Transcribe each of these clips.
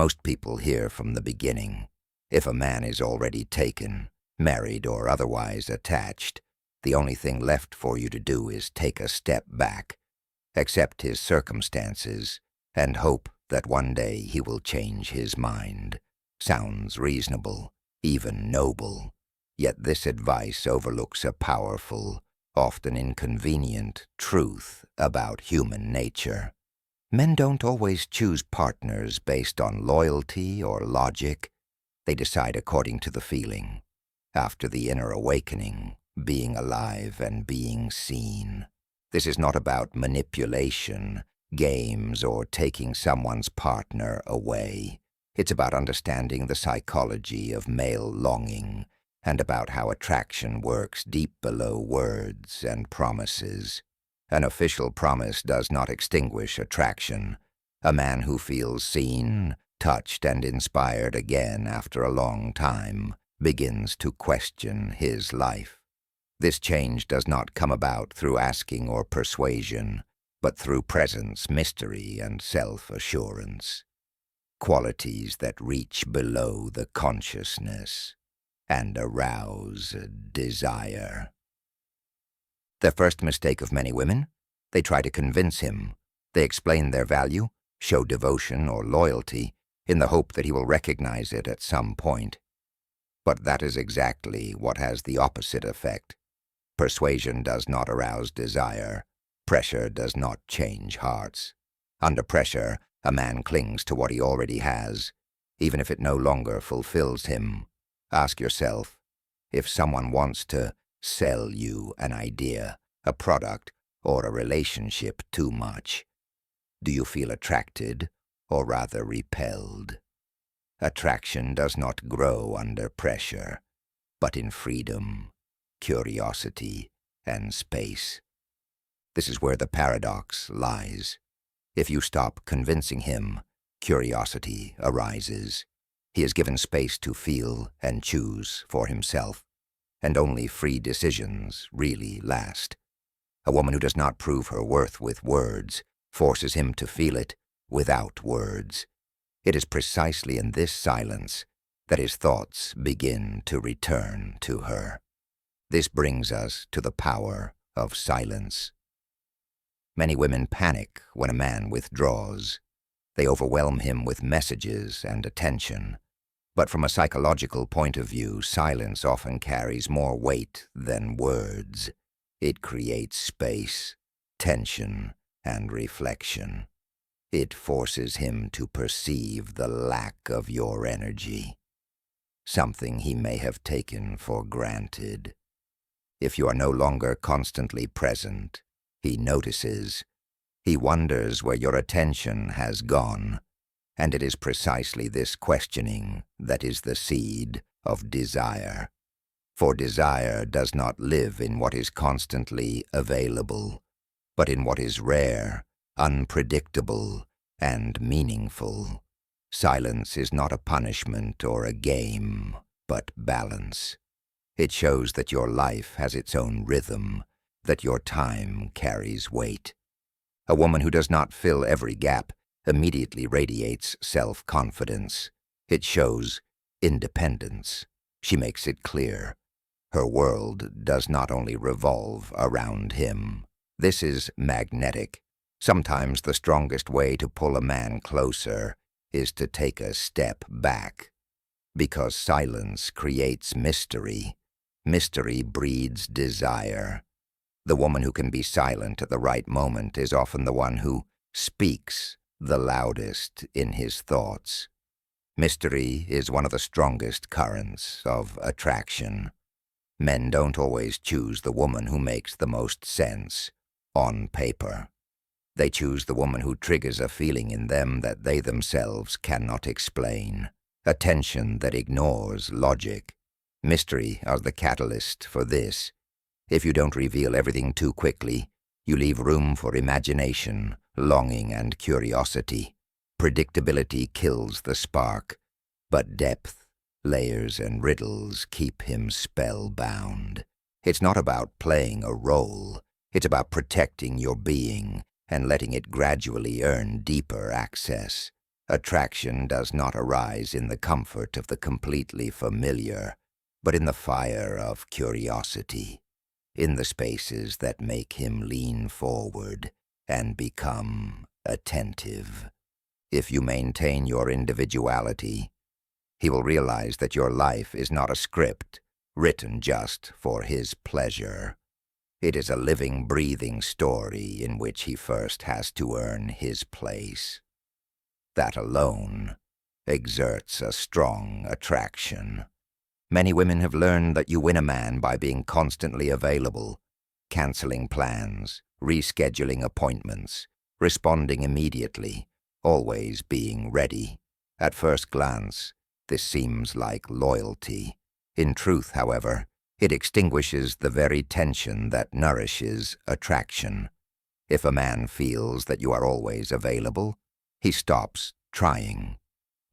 Most people hear from the beginning. If a man is already taken, married, or otherwise attached, the only thing left for you to do is take a step back, accept his circumstances, and hope that one day he will change his mind. Sounds reasonable, even noble. Yet this advice overlooks a powerful, often inconvenient truth about human nature. Men don't always choose partners based on loyalty or logic. They decide according to the feeling, after the inner awakening, being alive and being seen. This is not about manipulation, games, or taking someone's partner away. It's about understanding the psychology of male longing and about how attraction works deep below words and promises. An official promise does not extinguish attraction. A man who feels seen, touched, and inspired again after a long time begins to question his life. This change does not come about through asking or persuasion, but through presence, mystery, and self-assurance. Qualities that reach below the consciousness and arouse desire. The first mistake of many women: they try to convince him. They explain their value, show devotion or loyalty, in the hope that he will recognize it at some point. But that is exactly what has the opposite effect. Persuasion does not arouse desire. Pressure does not change hearts. Under pressure, a man clings to what he already has, even if it no longer fulfills him. Ask yourself, if someone wants to sell you an idea, a product, or a relationship too much, do you feel attracted or rather repelled? Attraction does not grow under pressure, but in freedom, curiosity, and space. This is where the paradox lies. If you stop convincing him, curiosity arises. He is given space to feel and choose for himself, and only free decisions really last. A woman who does not prove her worth with words forces him to feel it without words. It is precisely in this silence that his thoughts begin to return to her. This brings us to the power of silence. Many women panic when a man withdraws. They overwhelm him with messages and attention. But from a psychological point of view, silence often carries more weight than words. It creates space, tension, and reflection. It forces him to perceive the lack of your energy, something he may have taken for granted. If you are no longer constantly present, he notices. He wonders where your attention has gone. And it is precisely this questioning that is the seed of desire. For desire does not live in what is constantly available, but in what is rare, unpredictable, and meaningful. Silence is not a punishment or a game, but balance. It shows that your life has its own rhythm, that your time carries weight. A woman who does not fill every gap immediately radiates self-confidence. It shows independence. She makes it clear. Her world does not only revolve around him. This is magnetic. Sometimes the strongest way to pull a man closer is to take a step back. Because silence creates mystery. Mystery breeds desire. The woman who can be silent at the right moment is often the one who speaks the loudest in his thoughts. Mystery is one of the strongest currents of attraction. Men don't always choose the woman who makes the most sense on paper. They choose the woman who triggers a feeling in them that they themselves cannot explain, a tension that ignores logic. Mystery is the catalyst for this. If you don't reveal everything too quickly, you leave room for imagination, longing, and curiosity. Predictability kills the spark, but depth, layers, and riddles keep him spellbound. It's not about playing a role. It's about protecting your being and letting it gradually earn deeper access. Attraction does not arise in the comfort of the completely familiar, but in the fire of curiosity, in the spaces that make him lean forward and become attentive. If you maintain your individuality, he will realize that your life is not a script written just for his pleasure. It is a living, breathing story in which he first has to earn his place. That alone exerts a strong attraction. Many women have learned that you win a man by being constantly available, canceling plans, rescheduling appointments, responding immediately, always being ready. At first glance, this seems like loyalty. In truth, however, it extinguishes the very tension that nourishes attraction. If a man feels that you are always available, he stops trying.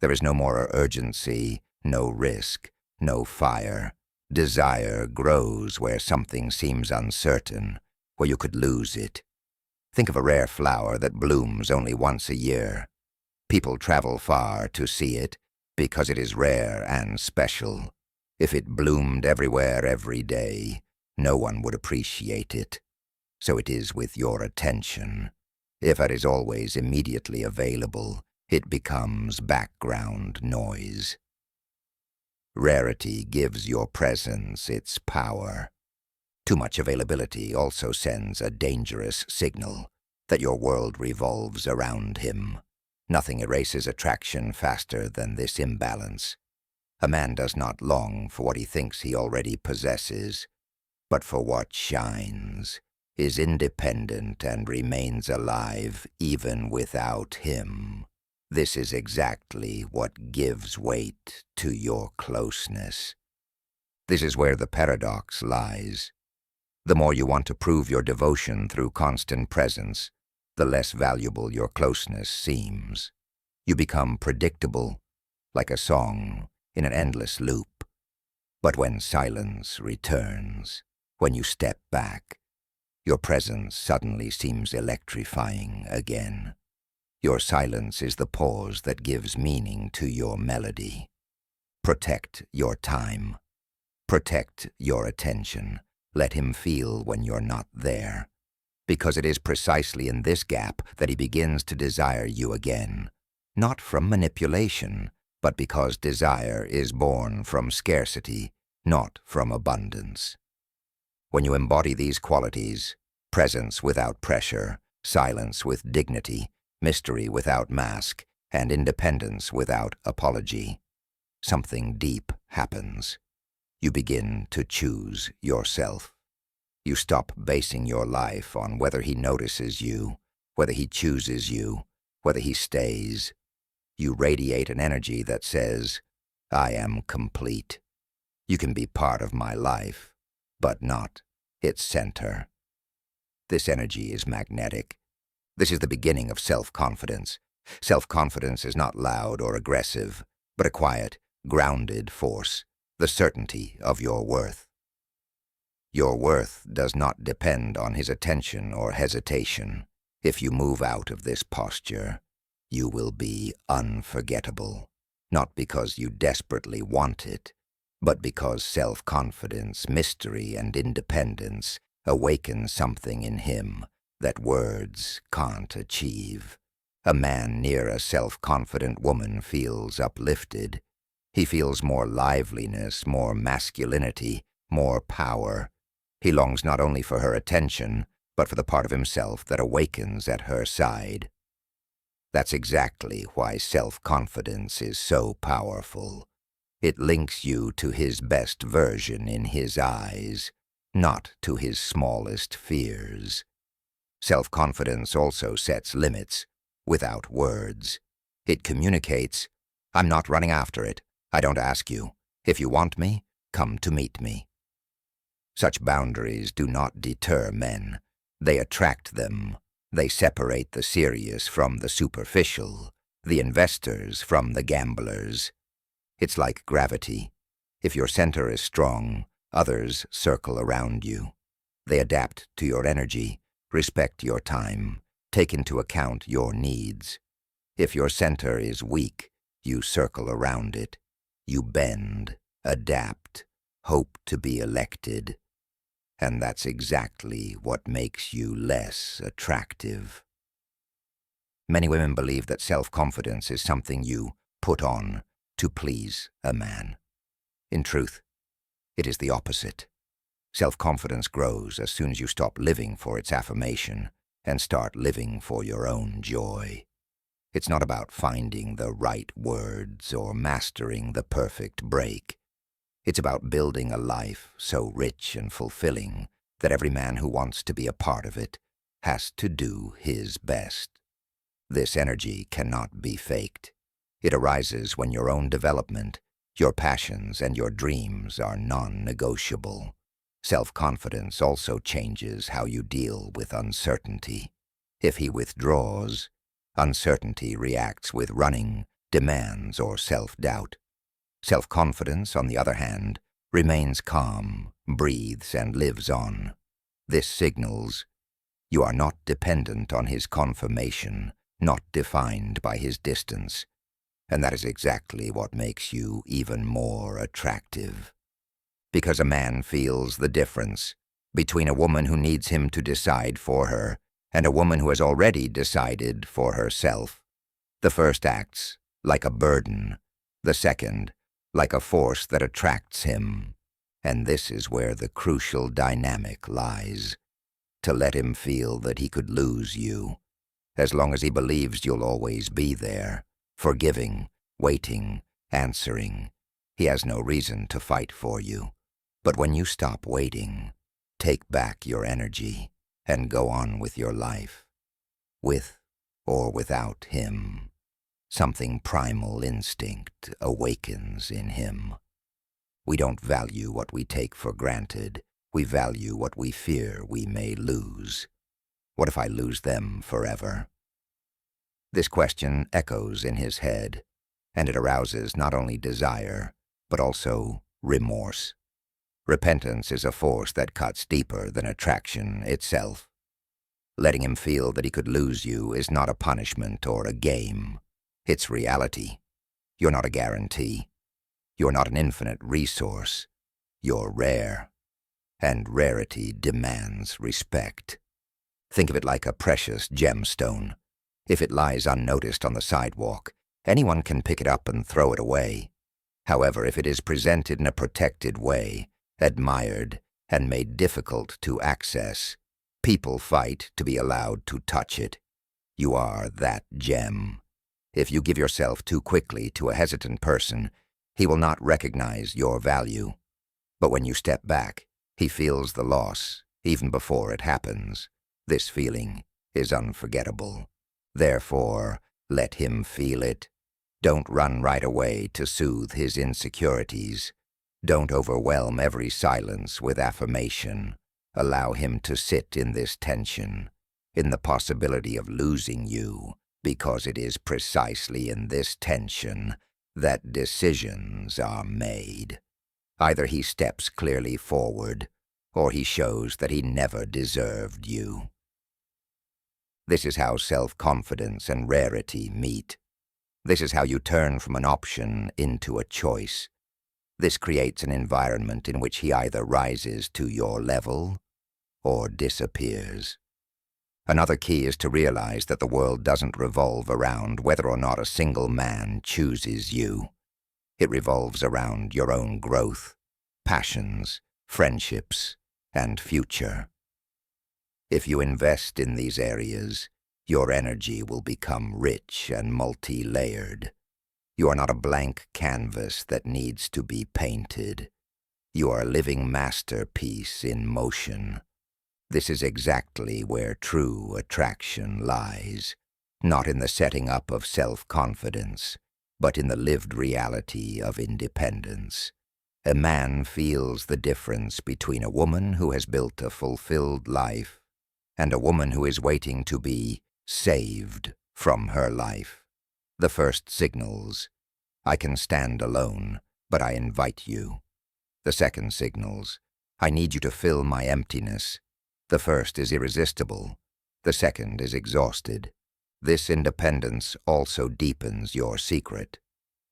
There is no more urgency, no risk, no fire. Desire grows where something seems uncertain, where you could lose it. Think of a rare flower that blooms only once a year. People travel far to see it because it is rare and special. If it bloomed everywhere every day, no one would appreciate it. So it is with your attention. If it is always immediately available, it becomes background noise. Rarity gives your presence its power. Too much availability also sends a dangerous signal that your world revolves around him. Nothing erases attraction faster than this imbalance. A man does not long for what he thinks he already possesses, but for what shines, is independent and remains alive even without him. This is exactly what gives weight to your closeness. This is where the paradox lies. The more you want to prove your devotion through constant presence, the less valuable your closeness seems. You become predictable, like a song in an endless loop. But when silence returns, when you step back, your presence suddenly seems electrifying again. Your silence is the pause that gives meaning to your melody. Protect your time. Protect your attention. Let him feel when you're not there. Because it is precisely in this gap that he begins to desire you again. Not from manipulation, but because desire is born from scarcity, not from abundance. When you embody these qualities, presence without pressure, silence with dignity, mystery without mask, and independence without apology, something deep happens. You begin to choose yourself. You stop basing your life on whether he notices you, whether he chooses you, whether he stays. You radiate an energy that says, I am complete. You can be part of my life, but not its center. This energy is magnetic. This is the beginning of self-confidence. Self-confidence is not loud or aggressive, but a quiet, grounded force, the certainty of your worth. Your worth does not depend on his attention or hesitation. If you move out of this posture, you will be unforgettable, not because you desperately want it, but because self-confidence, mystery, and independence awaken something in him that words can't achieve. A man near a self-confident woman feels uplifted. He feels more liveliness, more masculinity, more power. He longs not only for her attention, but for the part of himself that awakens at her side. That's exactly why self-confidence is so powerful. It links you to his best version in his eyes, not to his smallest fears. Self-confidence also sets limits, without words. It communicates, I'm not running after it. I don't ask you. If you want me, come to meet me. Such boundaries do not deter men. They attract them. They separate the serious from the superficial, the investors from the gamblers. It's like gravity. If your center is strong, others circle around you. They adapt to your energy, respect your time, take into account your needs. If your center is weak, you circle around it. You bend, adapt, hope to be elected. And that's exactly what makes you less attractive. Many women believe that self-confidence is something you put on to please a man. In truth, it is the opposite. Self-confidence grows as soon as you stop living for its affirmation and start living for your own joy. It's not about finding the right words or mastering the perfect break. It's about building a life so rich and fulfilling that every man who wants to be a part of it has to do his best. This energy cannot be faked. It arises when your own development, your passions, and your dreams are non-negotiable. Self-confidence also changes how you deal with uncertainty. If he withdraws, uncertainty reacts with running, demands, or self-doubt. Self-confidence, on the other hand, remains calm, breathes, and lives on. This signals you are not dependent on his confirmation, not defined by his distance. And that is exactly what makes you even more attractive. Because a man feels the difference between a woman who needs him to decide for her and a woman who has already decided for herself. The first acts like a burden, the second like a force that attracts him. And this is where the crucial dynamic lies. To let him feel that he could lose you, as long as he believes you'll always be there, forgiving, waiting, answering. He has no reason to fight for you. But when you stop waiting, take back your energy and go on with your life. With or without him, something primal instinct awakens in him. We don't value what we take for granted. We value what we fear we may lose. What if I lose them forever? This question echoes in his head, and it arouses not only desire, but also remorse. Repentance is a force that cuts deeper than attraction itself. Letting him feel that he could lose you is not a punishment or a game. It's reality. You're not a guarantee. You're not an infinite resource. You're rare. And rarity demands respect. Think of it like a precious gemstone. If it lies unnoticed on the sidewalk, anyone can pick it up and throw it away. However, if it is presented in a protected way, admired, and made difficult to access, people fight to be allowed to touch it. You are that gem. If you give yourself too quickly to a hesitant person, he will not recognize your value. But when you step back, he feels the loss, even before it happens. This feeling is unforgettable. Therefore, let him feel it. Don't run right away to soothe his insecurities. Don't overwhelm every silence with affirmation. Allow him to sit in this tension, in the possibility of losing you, because it is precisely in this tension that decisions are made. Either he steps clearly forward, or he shows that he never deserved you. This is how self-confidence and rarity meet. This is how you turn from an option into a choice. This creates an environment in which he either rises to your level or disappears. Another key is to realize that the world doesn't revolve around whether or not a single man chooses you. It revolves around your own growth, passions, friendships, and future. If you invest in these areas, your energy will become rich and multi-layered. You are not a blank canvas that needs to be painted. You are a living masterpiece in motion. This is exactly where true attraction lies, not in the setting up of self-confidence, but in the lived reality of independence. A man feels the difference between a woman who has built a fulfilled life and a woman who is waiting to be saved from her life. The first signals, I can stand alone, but I invite you. The second signals, I need you to fill my emptiness. The first is irresistible. The second is exhausted. This independence also deepens your secret.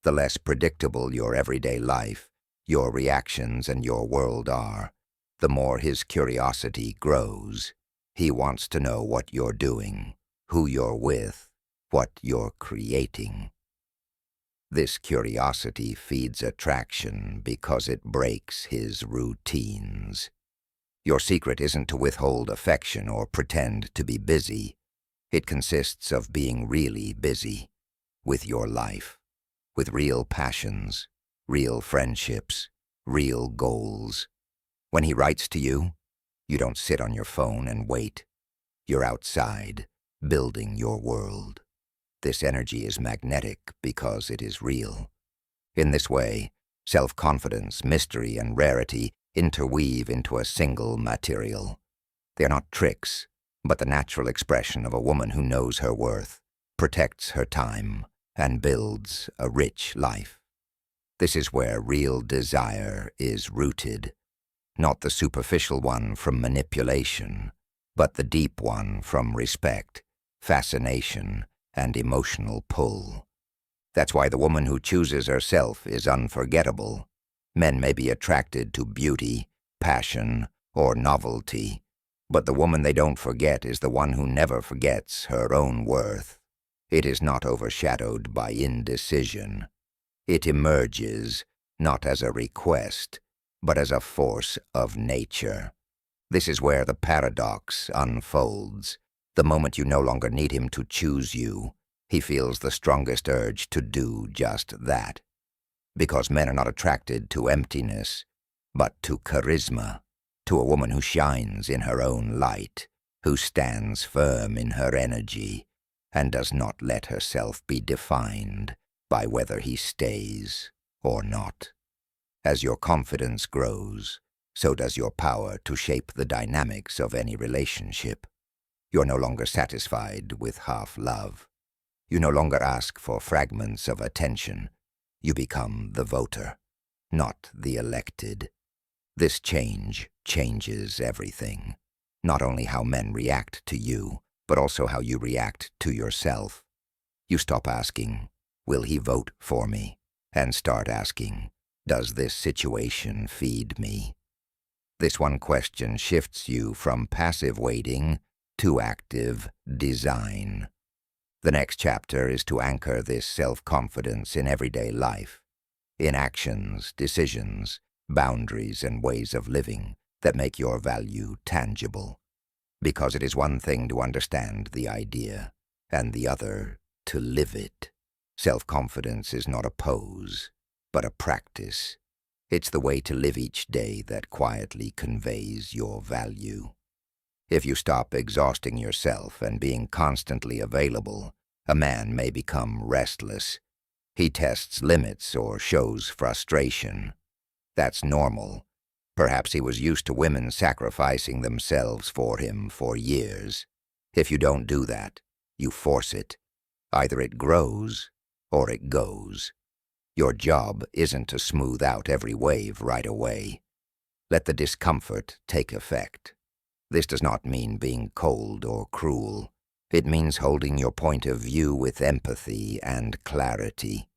The less predictable your everyday life, your reactions, and your world are, the more his curiosity grows. He wants to know what you're doing, who you're with, what you're creating. This curiosity feeds attraction because it breaks his routines. Your secret isn't to withhold affection or pretend to be busy. It consists of being really busy with your life, with real passions, real friendships, real goals. When he writes to you, you don't sit on your phone and wait. You're outside, building your world. This energy is magnetic because it is real. In this way, self-confidence, mystery, and rarity interweave into a single material. They are not tricks, but the natural expression of a woman who knows her worth, protects her time, and builds a rich life. This is where real desire is rooted, not the superficial one from manipulation, but the deep one from respect, fascination, and emotional pull. That's why the woman who chooses herself is unforgettable. Men may be attracted to beauty, passion, or novelty, but the woman they don't forget is the one who never forgets her own worth. It is not overshadowed by indecision. It emerges not as a request, but as a force of nature. This is where the paradox unfolds. The moment you no longer need him to choose you, he feels the strongest urge to do just that. Because men are not attracted to emptiness, but to charisma, to a woman who shines in her own light, who stands firm in her energy, and does not let herself be defined by whether he stays or not. As your confidence grows, so does your power to shape the dynamics of any relationship. You're no longer satisfied with half-love. You no longer ask for fragments of attention. You become the voter, not the elected. This change changes everything. Not only how men react to you, but also how you react to yourself. You stop asking, "Will he vote for me?" and start asking, "Does this situation feed me?" This one question shifts you from passive waiting to active design. The next chapter is to anchor this self-confidence in everyday life, in actions, decisions, boundaries, and ways of living that make your value tangible. Because it is one thing to understand the idea, and the other to live it. Self-confidence is not a pose, but a practice. It's the way to live each day that quietly conveys your value. If you stop exhausting yourself and being constantly available, a man may become restless. He tests limits or shows frustration. That's normal. Perhaps he was used to women sacrificing themselves for him for years. If you don't do that, you force it. Either it grows or it goes. Your job isn't to smooth out every wave right away. Let the discomfort take effect. This does not mean being cold or cruel. It means holding your point of view with empathy and clarity.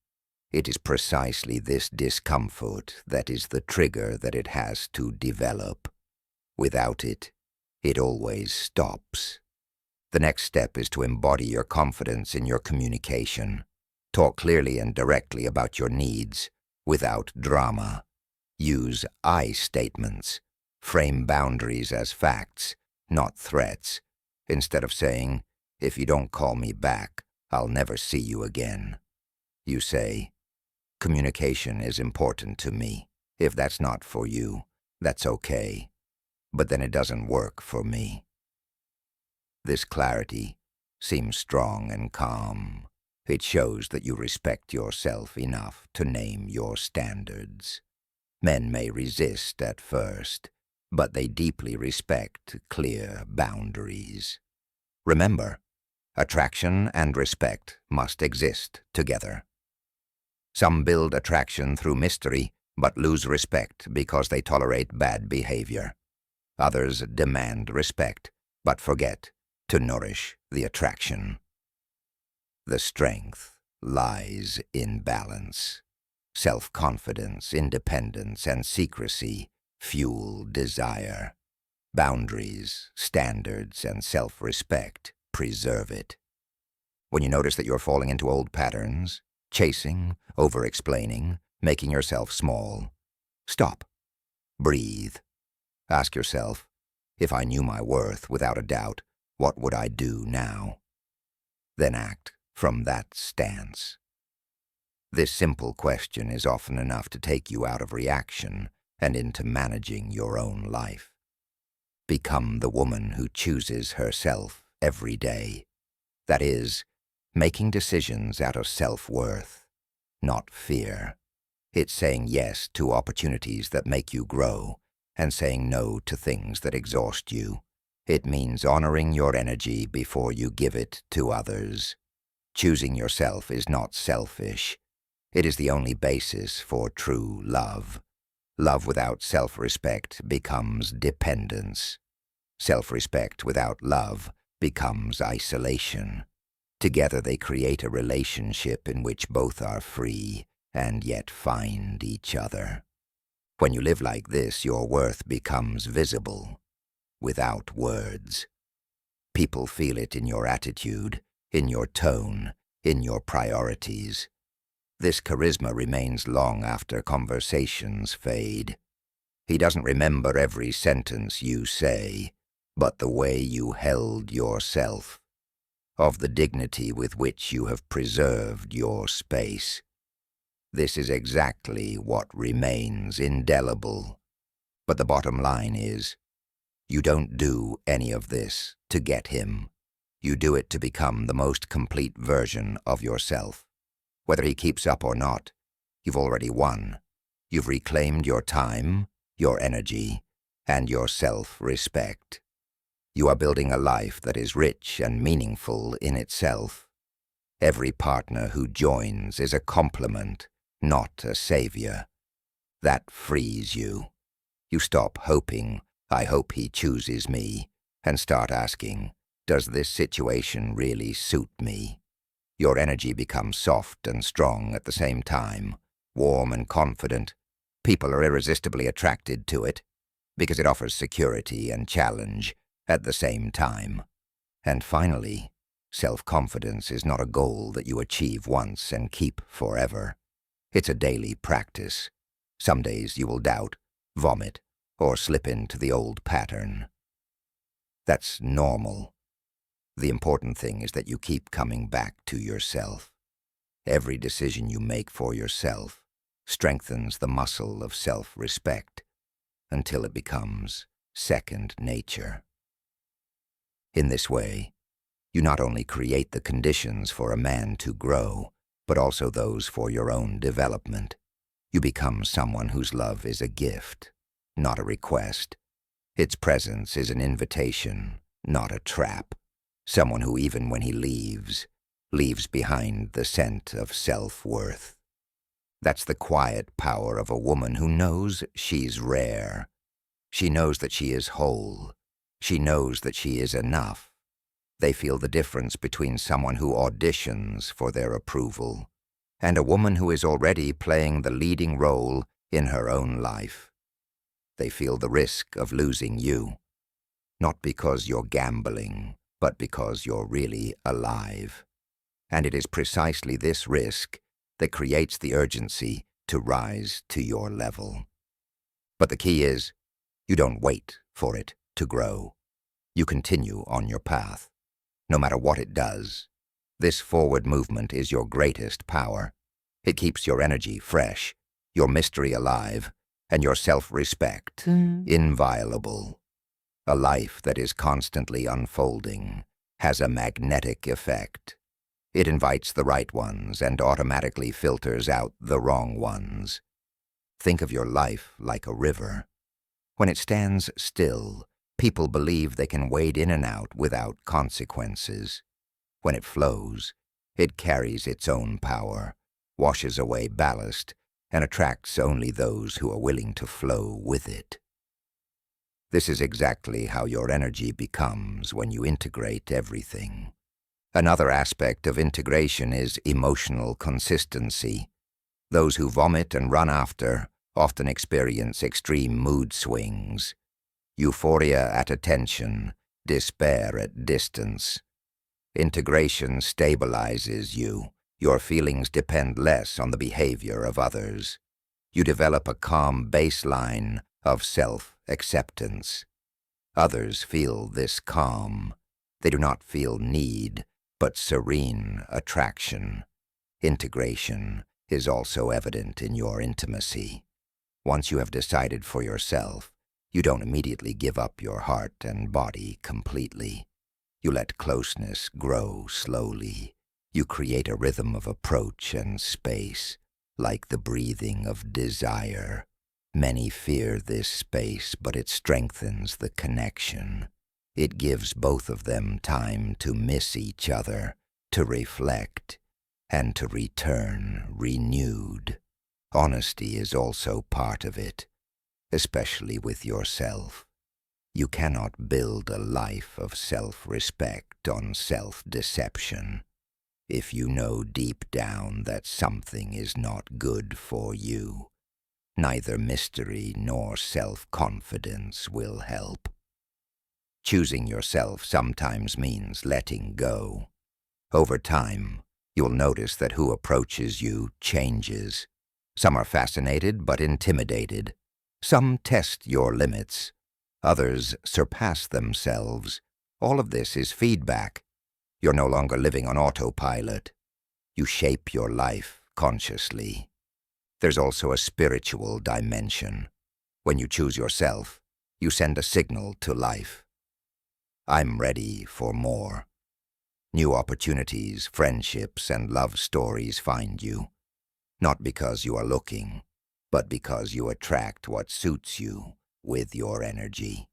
It is precisely this discomfort that is the trigger that it has to develop. Without it, it always stops. The next step is to embody your confidence in your communication. Talk clearly and directly about your needs, without drama. Use I statements. Frame boundaries as facts, not threats. Instead of saying, "If you don't call me back, I'll never see you again," you say, "Communication is important to me. If that's not for you, that's okay. But then it doesn't work for me." This clarity seems strong and calm. It shows that you respect yourself enough to name your standards. Men may resist at first, but they deeply respect clear boundaries. Remember, attraction and respect must exist together. Some build attraction through mystery, but lose respect because they tolerate bad behavior. Others demand respect, but forget to nourish the attraction. The strength lies in balance. Self-confidence, independence, and secrecy fuel desire. Boundaries, standards, and self-respect preserve it. When you notice that you're falling into old patterns, chasing, over-explaining, making yourself small, stop. Breathe. Ask yourself, if I knew my worth without a doubt, what would I do now? Then act from that stance. This simple question is often enough to take you out of reaction and into managing your own life. Become the woman who chooses herself every day. That is, making decisions out of self-worth, not fear. It's saying yes to opportunities that make you grow and saying no to things that exhaust you. It means honoring your energy before you give it to others. Choosing yourself is not selfish. It is the only basis for true love. Love without self-respect becomes dependence. Self-respect without love becomes isolation. Together they create a relationship in which both are free and yet find each other. When you live like this, your worth becomes visible, without words. People feel it in your attitude, in your tone, in your priorities. This charisma remains long after conversations fade. He doesn't remember every sentence you say, but the way you held yourself, of the dignity with which you have preserved your space. This is exactly what remains indelible. But the bottom line is, you don't do any of this to get him. You do it to become the most complete version of yourself. Whether he keeps up or not, you've already won. You've reclaimed your time, your energy, and your self-respect. You are building a life that is rich and meaningful in itself. Every partner who joins is a complement, not a savior. That frees you. You stop hoping, I hope he chooses me, and start asking, does this situation really suit me? Your energy becomes soft and strong at the same time, warm and confident. People are irresistibly attracted to it, because it offers security and challenge at the same time. And finally, self-confidence is not a goal that you achieve once and keep forever. It's a daily practice. Some days you will doubt, vomit, or slip into the old pattern. That's normal. The important thing is that you keep coming back to yourself. Every decision you make for yourself strengthens the muscle of self-respect until it becomes second nature. In this way, you not only create the conditions for a man to grow, but also those for your own development. You become someone whose love is a gift, not a request. Its presence is an invitation, not a trap. Someone who, even when he leaves behind the scent of self-worth. That's the quiet power of a woman who knows she's rare. She knows that she is whole. She knows that she is enough. They feel the difference between someone who auditions for their approval and a woman who is already playing the leading role in her own life. They feel the risk of losing you, not because you're gambling, but because you're really alive. And it is precisely this risk that creates the urgency to rise to your level. But the key is, you don't wait for it to grow. You continue on your path, no matter what it does. This forward movement is your greatest power. It keeps your energy fresh, your mystery alive, and your self-respect inviolable. A life that is constantly unfolding has a magnetic effect. It invites the right ones and automatically filters out the wrong ones. Think of your life like a river. When it stands still, people believe they can wade in and out without consequences. When it flows, it carries its own power, washes away ballast, and attracts only those who are willing to flow with it. This is exactly how your energy becomes when you integrate everything. Another aspect of integration is emotional consistency. Those who vomit and run after often experience extreme mood swings, euphoria at attention, despair at distance. Integration stabilizes you. Your feelings depend less on the behavior of others. You develop a calm baseline of self-acceptance. Others feel this calm. They do not feel need, but serene attraction. Integration is also evident in your intimacy. Once you have decided for yourself, you don't immediately give up your heart and body completely. You let closeness grow slowly. You create a rhythm of approach and space, like the breathing of desire. Many fear this space, but it strengthens the connection. It gives both of them time to miss each other, to reflect, and to return renewed. Honesty is also part of it, especially with yourself. You cannot build a life of self-respect on self-deception. If you know deep down that something is not good for you, neither mystery nor self-confidence will help. Choosing yourself sometimes means letting go. Over time, you'll notice that who approaches you changes. Some are fascinated but intimidated. Some test your limits. Others surpass themselves. All of this is feedback. You're no longer living on autopilot. You shape your life consciously. There's also a spiritual dimension. When you choose yourself, you send a signal to life. I'm ready for more. New opportunities, friendships, and love stories find you, not because you are looking, but because you attract what suits you with your energy.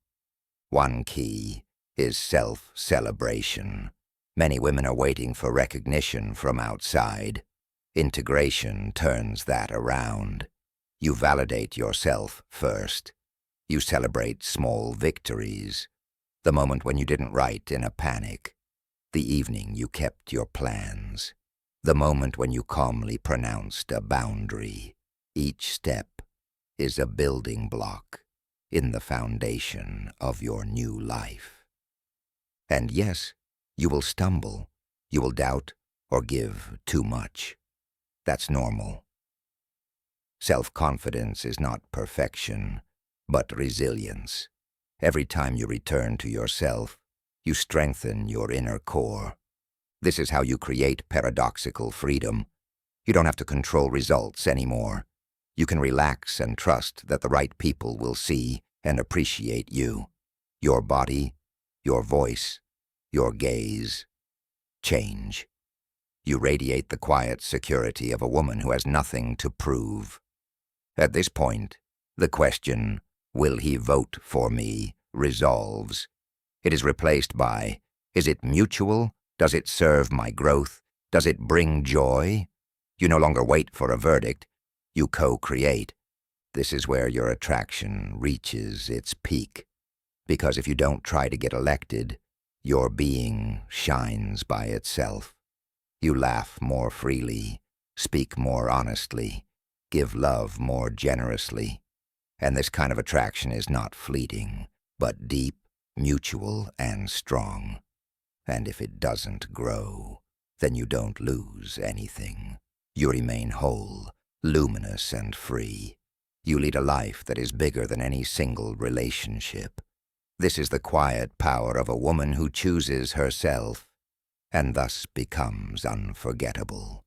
One key is self-celebration. Many women are waiting for recognition from outside. Integration turns that around. You validate yourself first. You celebrate small victories. The moment when you didn't write in a panic. The evening you kept your plans. The moment when you calmly pronounced a boundary. Each step is a building block in the foundation of your new life. And yes, you will stumble, you will doubt or give too much. That's normal. Self-confidence is not perfection, but resilience. Every time you return to yourself, you strengthen your inner core. This is how you create paradoxical freedom. You don't have to control results anymore. You can relax and trust that the right people will see and appreciate you. Your body, your voice, your gaze. Change. You radiate the quiet security of a woman who has nothing to prove. At this point, the question, "Will he vote for me?" resolves. It is replaced by, "Is it mutual? Does it serve my growth? Does it bring joy?" You no longer wait for a verdict. You co-create. This is where your attraction reaches its peak. Because if you don't try to get elected, your being shines by itself. You laugh more freely, speak more honestly, give love more generously. And this kind of attraction is not fleeting, but deep, mutual, and strong. And if it doesn't grow, then you don't lose anything. You remain whole, luminous, and free. You lead a life that is bigger than any single relationship. This is the quiet power of a woman who chooses herself, and thus becomes unforgettable.